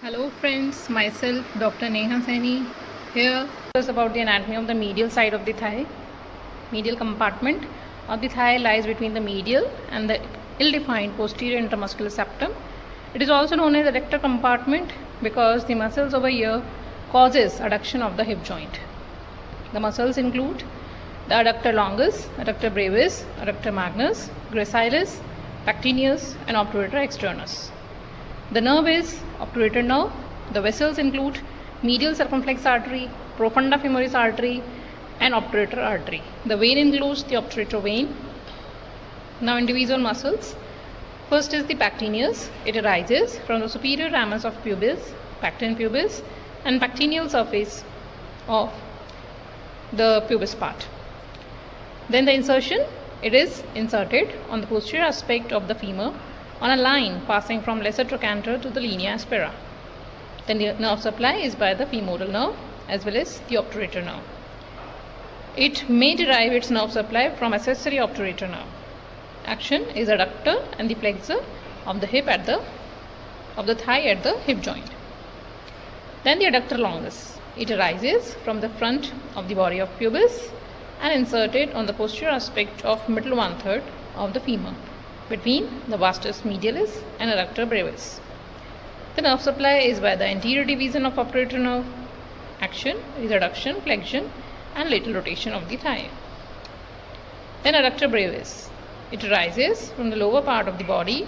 Hello friends, myself Dr. Neha Saini here. Just about the anatomy of the medial side of the thigh. Medial compartment of the thigh lies between the medial and the ill-defined posterior intermuscular septum. It is also known as the adductor compartment because the muscles over here causes adduction of the hip joint. The muscles include the adductor longus, adductor brevis, adductor magnus, gracilis, pectineus and obturator externus. The nerve is obturator nerve. The vessels include medial circumflex artery, profunda femoris artery and obturator artery. The vein includes the obturator vein. Now individual muscles. First is the pectineus. It arises from the superior ramus of pubis, pecten pubis and pectineal surface of the pubis part. Then the insertion, it is inserted on the posterior aspect of the femur on a line passing from lesser trochanter to the linea aspera. The nerve supply is by the femoral nerve as well as the obturator nerve. It may derive its nerve supply from accessory obturator nerve. Action is adductor and the flexor of the hip of the thigh at the hip joint. Then the adductor longus. It arises from the front of the body of pubis and inserted on the posterior aspect of middle 1/3 of the femur between the vastus medialis and adductor brevis. The nerve supply is by the anterior division of obturator nerve. Action is adduction, flexion and lateral rotation of the thigh. Then adductor brevis. It arises from the lower part of the body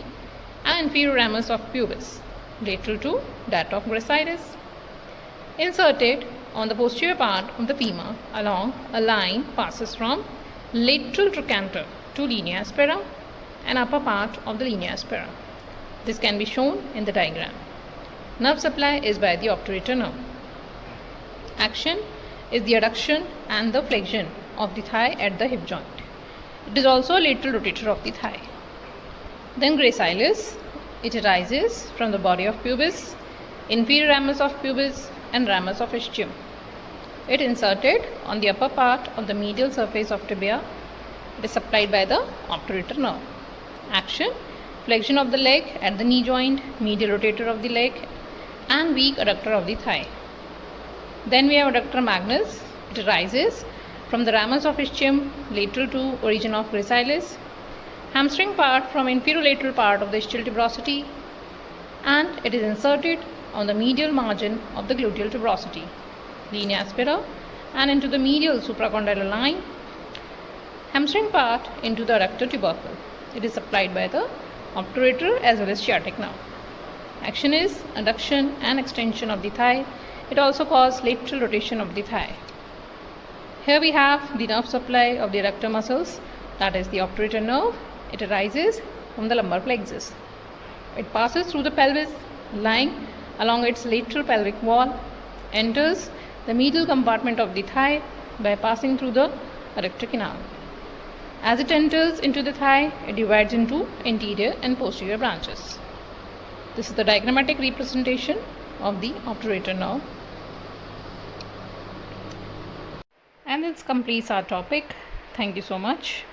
and inferior ramus of pubis, lateral to that of gracilis. Inserted on the posterior part of the femur along a line passes from lateral trochanter to linea aspera and upper part of the linea aspera. This can be shown in the diagram. Nerve supply is by the obturator nerve. Action is the adduction and the flexion of the thigh at the hip joint. It is also a lateral rotator of the thigh. Then gracilis. It arises from the body of pubis, inferior ramus of pubis and ramus of ischium. It inserted on the upper part of the medial surface of tibia. It is supplied by the obturator nerve. Action, flexion of the leg at the knee joint, medial rotator of the leg and weak adductor of the thigh. Then we have adductor magnus. It arises from the ramus of ischium lateral to origin of gracilis, hamstring part from inferior lateral part of the ischial tuberosity and it is inserted on the medial margin of the gluteal tuberosity, linea aspera and into the medial supracondylar line, hamstring part into the adductor tubercle. It is supplied by the obturator as well as sciatic nerve. Action is adduction and extension of the thigh. It also causes lateral rotation of the thigh. Here we have the nerve supply of the adductor muscles, that is the obturator nerve. It arises from the lumbar plexus. It passes through the pelvis, lying along its lateral pelvic wall, enters the medial compartment of the thigh by passing through the adductor canal. As it enters into the thigh, it divides into anterior and posterior branches. This is the diagrammatic representation of the obturator nerve. And this completes our topic. Thank you so much.